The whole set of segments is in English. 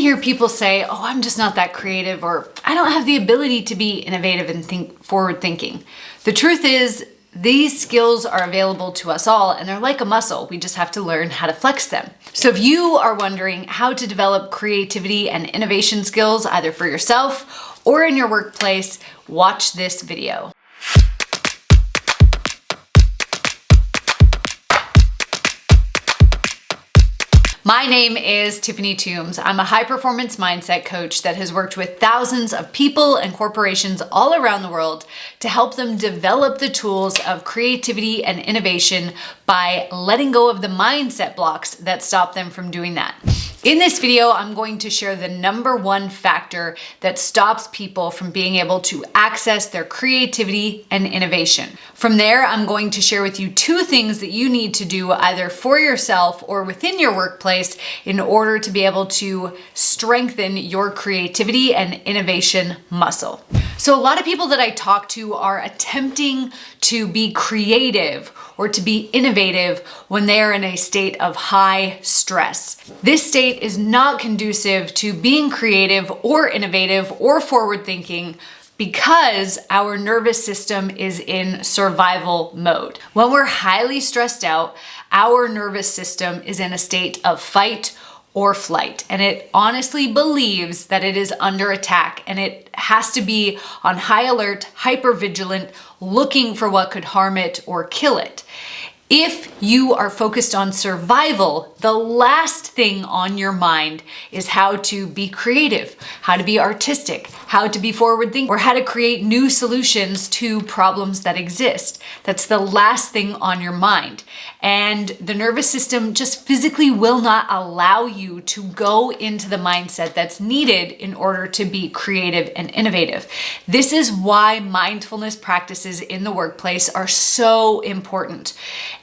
hear people say, oh, I'm just not that creative, or I don't have the ability to be innovative and forward thinking. The truth is, these skills are available to us all, and they're like a muscle. We just have to learn how to flex them. So if you are wondering how to develop creativity and innovation skills, either for yourself or in your workplace, watch this video. My name is Tiffany Toombs. I'm a high-performance mindset coach that has worked with thousands of people and corporations all around the world to help them develop the tools of creativity and innovation by letting go of the mindset blocks that stop them from doing that. In this video, I'm going to share the number one factor that stops people from being able to access their creativity and innovation. From there, I'm going to share with you two things that you need to do either for yourself or within your workplace in order to be able to strengthen your creativity and innovation muscle. So a lot of people that I talk to are attempting to be creative or to be innovative when they are in a state of high stress. This state is not conducive to being creative or innovative or forward thinking because our nervous system is in survival mode. When we're highly stressed out, our nervous system is in a state of fight or flight, and it honestly believes that it is under attack, and it has to be on high alert, hyper vigilant, looking for what could harm it or kill it. If you are focused on survival, the last thing on your mind is how to be creative, how to be artistic, how to be forward thinking, or how to create new solutions to problems that exist. That's the last thing on your mind. And the nervous system just physically will not allow you to go into the mindset that's needed in order to be creative and innovative. This is why mindfulness practices in the workplace are so important.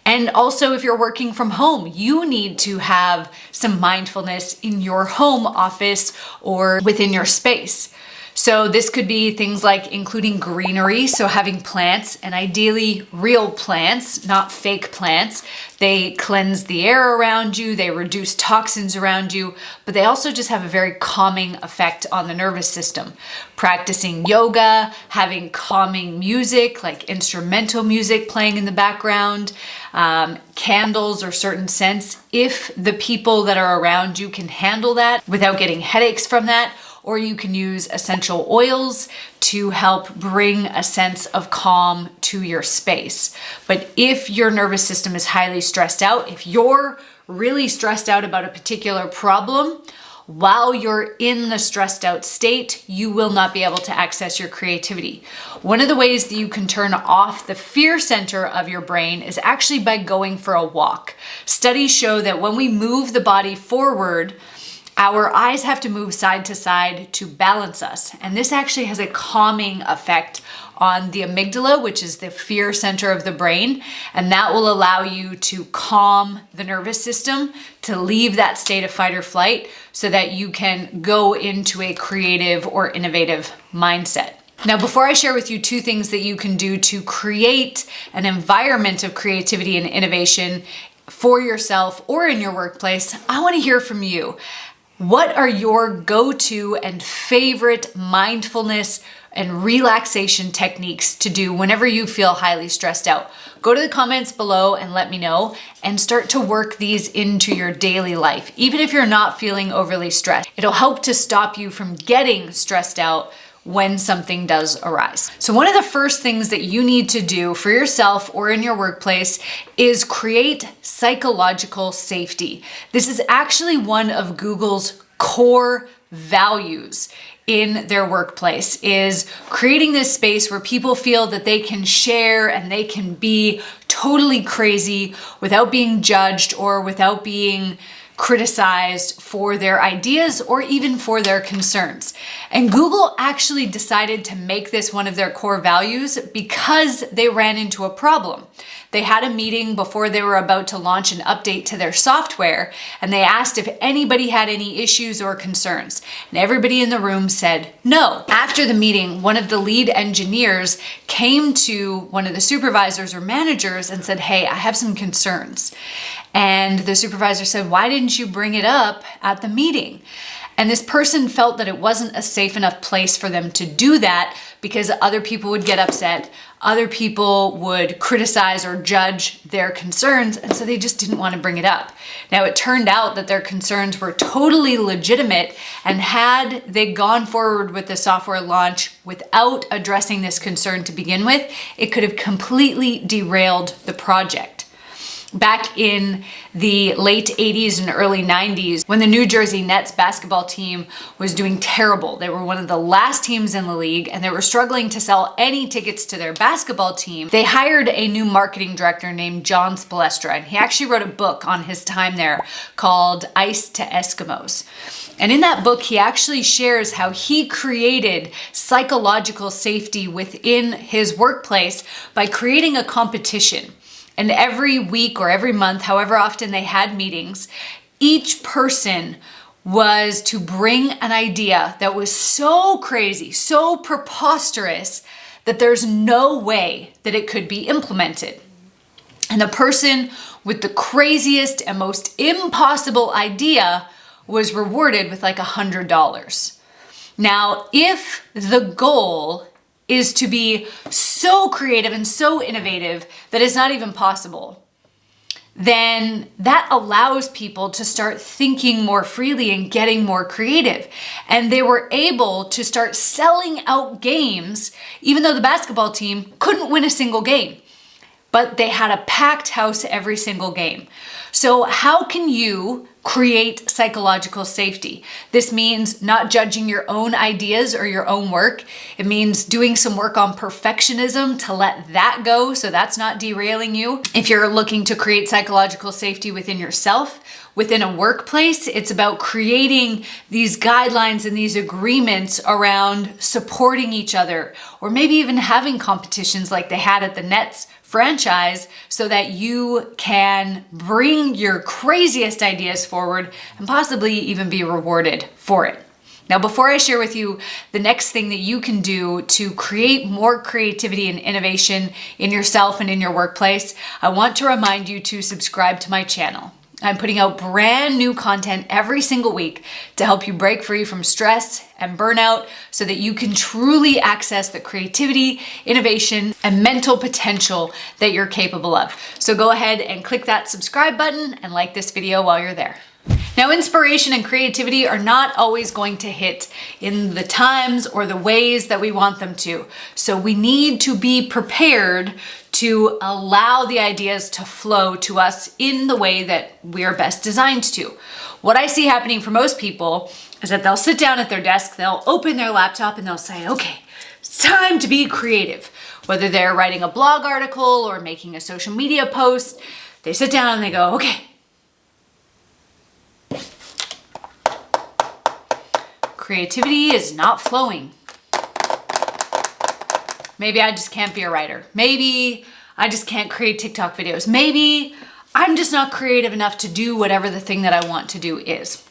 And also, if you're working from home, you need to have some mindfulness in your home office or within your space. So this could be things like including greenery, so having plants, and ideally real plants, not fake plants. They cleanse the air around you, they reduce toxins around you, but they also just have a very calming effect on the nervous system. Practicing yoga, having calming music, like instrumental music playing in the background, candles or certain scents, if the people that are around you can handle that without getting headaches from that. Or you can use essential oils to help bring a sense of calm to your space. But if your nervous system is highly stressed out, if you're really stressed out about a particular problem, while you're in the stressed out state, you will not be able to access your creativity. One of the ways that you can turn off the fear center of your brain is actually by going for a walk. Studies show that when we move the body forward, our eyes have to move side to side to balance us. And this actually has a calming effect on the amygdala, which is the fear center of the brain. And that will allow you to calm the nervous system, to leave that state of fight or flight so that you can go into a creative or innovative mindset. Now, before I share with you two things that you can do to create an environment of creativity and innovation for yourself or in your workplace, I want to hear from you. What are your go-to and favorite mindfulness and relaxation techniques to do whenever you feel highly stressed out? Go to the comments below and let me know, and start to work these into your daily life. Even if you're not feeling overly stressed, it'll help to stop you from getting stressed out when something does arise. So one of the first things that you need to do for yourself or in your workplace is create psychological safety. This is actually one of Google's core values in their workplace, is creating this space where people feel that they can share and they can be totally crazy without being judged or without being criticized for their ideas or even for their concerns. And Google actually decided to make this one of their core values because they ran into a problem. They had a meeting before they were about to launch an update to their software, and they asked if anybody had any issues or concerns. And everybody in the room said no. After the meeting, one of the lead engineers came to one of the supervisors or managers and said, "Hey, I have some concerns." And the supervisor said, "Why didn't you bring it up at the meeting?" And this person felt that it wasn't a safe enough place for them to do that because other people would get upset, other people would criticize or judge their concerns, and so they just didn't want to bring it up. Now, it turned out that their concerns were totally legitimate, and had they gone forward with the software launch without addressing this concern to begin with, it could have completely derailed the project. Back in the late 80s and early 90s, when the New Jersey Nets basketball team was doing terrible, they were one of the last teams in the league and they were struggling to sell any tickets to their basketball team, they hired a new marketing director named John Spolestra, and he actually wrote a book on his time there called Ice to Eskimos. And in that book, he actually shares how he created psychological safety within his workplace by creating a competition. And every week or every month, however often they had meetings, each person was to bring an idea that was so crazy, so preposterous, that there's no way that it could be implemented. And the person with the craziest and most impossible idea was rewarded with like $100. Now, if the goal is to be so creative and so innovative that it's not even possible, then that allows people to start thinking more freely and getting more creative. And they were able to start selling out games, even though the basketball team couldn't win a single game, but they had a packed house every single game. So how can you create psychological safety? This means not judging your own ideas or your own work. It means doing some work on perfectionism to let that go so that's not derailing you. If you're looking to create psychological safety within yourself, within a workplace, it's about creating these guidelines and these agreements around supporting each other, or maybe even having competitions like they had at the Nets franchise so that you can bring your craziest ideas forward and possibly even be rewarded for it. Now, before I share with you the next thing that you can do to create more creativity and innovation in yourself and in your workplace, I want to remind you to subscribe to my channel. I'm putting out brand new content every single week to help you break free from stress and burnout so that you can truly access the creativity, innovation, and mental potential that you're capable of. So go ahead and click that subscribe button and like this video while you're there. Now, inspiration and creativity are not always going to hit in the times or the ways that we want them to. So we need to be prepared to allow the ideas to flow to us in the way that we are best designed to. What I see happening for most people is that they'll sit down at their desk, they'll open their laptop and they'll say, okay, it's time to be creative. Whether they're writing a blog article or making a social media post, they sit down and they go, okay, creativity is not flowing. Maybe I just can't be a writer. Maybe I just can't create TikTok videos. Maybe I'm just not creative enough to do whatever the thing that I want to do is.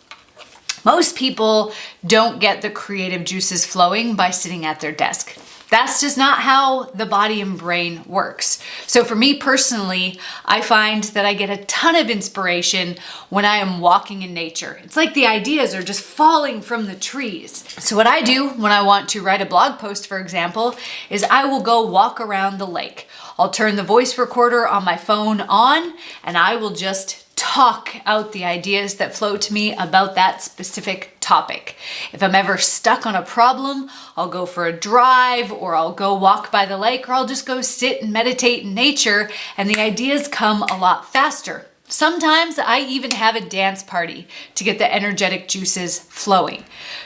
Most people don't get the creative juices flowing by sitting at their desk. That's just not how the body and brain works. So for me personally, I find that I get a ton of inspiration when I am walking in nature. It's like the ideas are just falling from the trees. So what I do when I want to write a blog post, for example, is I will go walk around the lake. I'll turn the voice recorder on my phone on and I will just talk out the ideas that flow to me about that specific topic. If I'm ever stuck on a problem, I'll go for a drive or I'll go walk by the lake or I'll just go sit and meditate in nature and the ideas come a lot faster. Sometimes I even have a dance party to get the energetic juices flowing.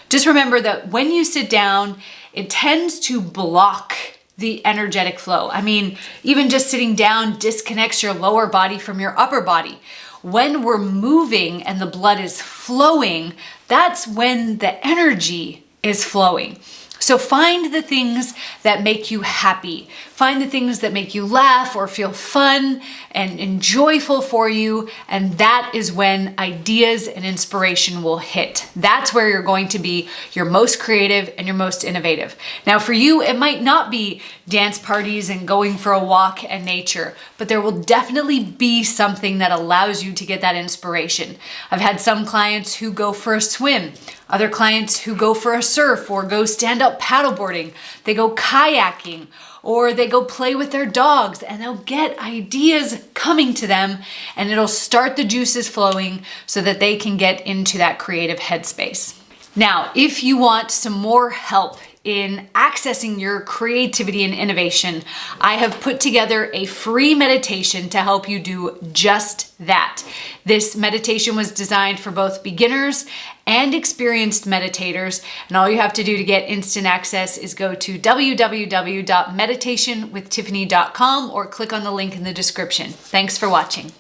Just remember that when you sit down, it tends to block the energetic flow. I mean, even just sitting down disconnects your lower body from your upper body. When we're moving and the blood is flowing, that's when the energy is flowing. So find the things that make you happy. Find the things that make you laugh or feel fun and joyful for you. And that is when ideas and inspiration will hit. That's where you're going to be your most creative and your most innovative. Now for you, it might not be dance parties and going for a walk and nature, but there will definitely be something that allows you to get that inspiration. I've had some clients who go for a swim, other clients who go for a surf or go stand up paddleboarding, they go kayaking, or they go play with their dogs, and they'll get ideas coming to them, and it'll start the juices flowing so that they can get into that creative headspace. Now, if you want some more help in accessing your creativity and innovation, I have put together a free meditation to help you do just that. This meditation was designed for both beginners and experienced meditators, and all you have to do to get instant access is go to www.meditationwithtiffany.com or click on the link in the description. Thanks for watching.